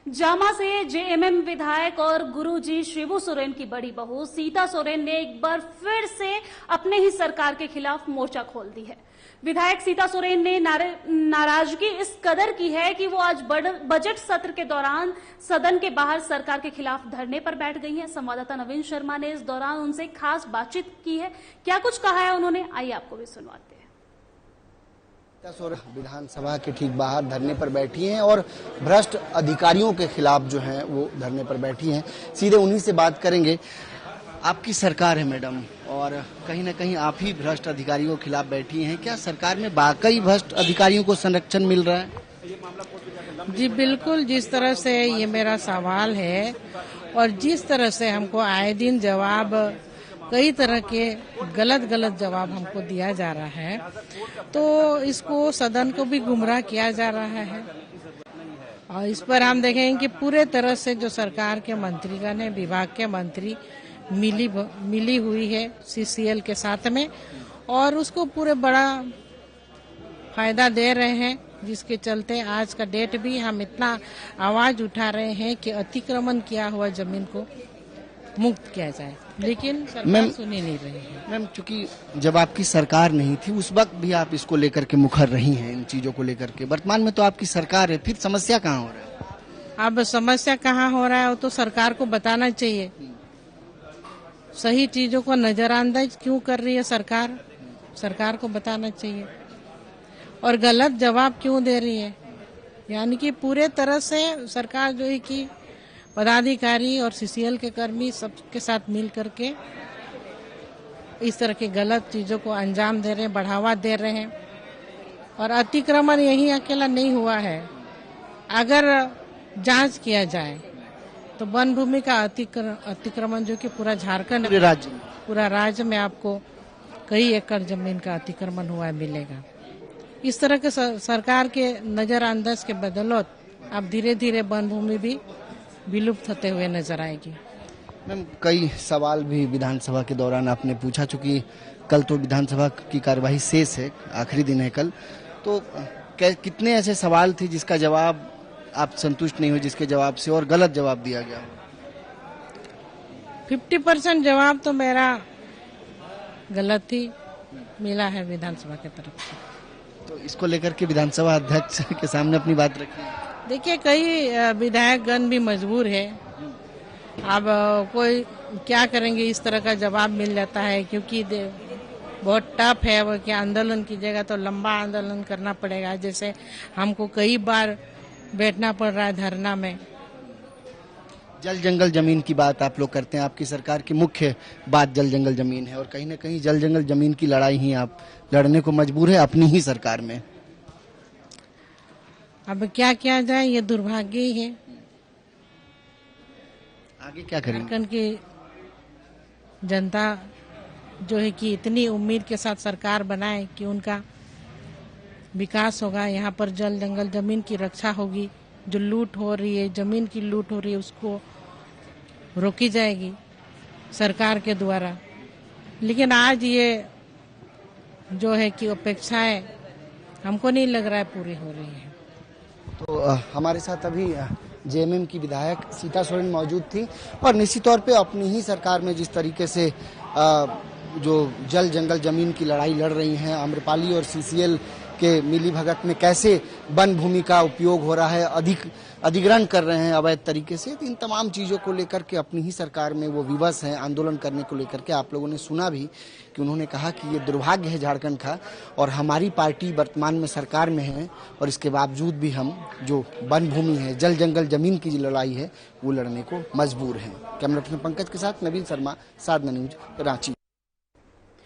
जामा से जेएमएम विधायक और गुरुजी शिबू सोरेन की बड़ी बहू सीता सोरेन ने एक बार फिर से अपने ही सरकार के खिलाफ मोर्चा खोल दी है। विधायक सीता सोरेन ने नाराजगी इस कदर की है कि वो आज बजट सत्र के दौरान सदन के बाहर सरकार के खिलाफ धरने पर बैठ गई हैं। संवाददाता नवीन शर्मा ने इस दौरान उनसे खास बातचीत की है। क्या कुछ कहा है उन्होंने, आइए आपको भी सुनवाते हैं। विधानसभा के ठीक बाहर धरने पर बैठी हैं और भ्रष्ट अधिकारियों के खिलाफ जो हैं वो धरने पर बैठी हैं। सीधे उन्हीं से बात करेंगे। आपकी सरकार है मैडम, और कहीं ना कहीं आप ही भ्रष्ट अधिकारियों के खिलाफ बैठी हैं। क्या सरकार में वाकई भ्रष्ट अधिकारियों को संरक्षण मिल रहा है? जी बिल्कुल, जिस तरह से ये मेरा सवाल है और जिस तरह से हमको आए दिन जवाब, कई तरह के गलत जवाब हमको दिया जा रहा है, तो इसको सदन को भी गुमराह किया जा रहा है। और इस पर हम देखेंगे कि पूरे तरह से जो सरकार के मंत्रीगण है, विभाग के मंत्री मिली हुई है सीसीएल के साथ में, और उसको पूरे बड़ा फायदा दे रहे हैं, जिसके चलते आज का डेट भी हम इतना आवाज उठा रहे हैं कि अतिक्रमण किया हुआ जमीन को मुक्त किया जाए, लेकिन सरकार सुनी नहीं रही है। मैम, चूंकि जब आपकी सरकार नहीं थी उस वक्त भी आप इसको लेकर के मुखर रही हैं, इन चीजों को लेकर के। वर्तमान में तो आपकी सरकार है, फिर समस्या कहाँ हो रहा है? अब समस्या कहाँ हो रहा है वो तो सरकार को बताना चाहिए। सही चीजों को नजरअंदाज क्यों कर रही है सरकार को बताना चाहिए। और गलत जवाब क्यों दे रही है, यानी कि पूरे तरह से सरकार जो है कि पदाधिकारी और सीसीएल के कर्मी सबके साथ मिल करके इस तरह की गलत चीजों को अंजाम दे रहे हैं, बढ़ावा दे रहे हैं। और अतिक्रमण यही अकेला नहीं हुआ है, अगर जांच किया जाए तो वन भूमि का अतिक्रमण जो कि पूरा झारखंड, पूरा राज्य में आपको कई एकड़ जमीन का अतिक्रमण हुआ मिलेगा। इस तरह के सरकार के नजरअंदाज के बदौलत अब धीरे धीरे वन भूमि भी विलुप्त होते हुए नजर आएगी। मैम, कई सवाल भी विधानसभा के दौरान आपने पूछा, चूंकि कल तो विधानसभा की कार्यवाही शेष है, आखिरी दिन है कल, तो कितने ऐसे सवाल थे जिसका जवाब आप संतुष्ट नहीं हुए, जिसके जवाब से और गलत जवाब दिया गया? 50% जवाब तो मेरा गलत ही मिला है विधानसभा की तरफ से। तो इसको लेकर के विधानसभा अध्यक्ष के सामने अपनी बात रखी? देखिए, कई विधायकगण भी मजबूर है। अब कोई क्या करेंगे, इस तरह का जवाब मिल जाता है, क्योंकि बहुत टफ है। वो क्या आंदोलन कीजिएगा तो लंबा आंदोलन करना पड़ेगा, जैसे हमको कई बार बैठना पड़ रहा है धरना में। जल जंगल जमीन की बात आप लोग करते हैं, आपकी सरकार की मुख्य बात जल जंगल जमीन है, और कहीं ना कहीं जल जंगल जमीन की लड़ाई ही आप लड़ने को मजबूर है अपनी ही सरकार में। अब क्या किया जाए, ये दुर्भाग्य ही है। आगे क्या करेंगे? झारखंड की जनता जो है कि इतनी उम्मीद के साथ सरकार बनाए कि उनका विकास होगा, यहाँ पर जल जंगल जमीन की रक्षा होगी, जो लूट हो रही है, जमीन की लूट हो रही है, उसको रोकी जाएगी सरकार के द्वारा। लेकिन आज ये जो है कि अपेक्षाएं हमको नहीं लग रहा है पूरी हो रही है। तो हमारे साथ अभी जेएमएम की विधायक सीता सोरेन मौजूद थी, और निश्चित तौर पे अपनी ही सरकार में जिस तरीके से जो जल जंगल जमीन की लड़ाई लड़ रही हैं, आम्रपाली और सीसीएल के मिली भगत में कैसे वन भूमि का उपयोग हो रहा है, अधिग्रहण कर रहे हैं अवैध तरीके से, इन तमाम चीज़ों को लेकर के अपनी ही सरकार में वो विवश हैं आंदोलन करने को लेकर के। आप लोगों ने सुना भी कि उन्होंने कहा कि ये दुर्भाग्य है झारखंड का, और हमारी पार्टी वर्तमान में सरकार में है, और इसके बावजूद भी हम जो वन भूमि है, जल जंगल जमीन की जो लड़ाई है, वो लड़ने को मजबूर हैं। कैमरा पर्सन पंकज के साथ नवीन शर्मा, साधना न्यूज, रांची।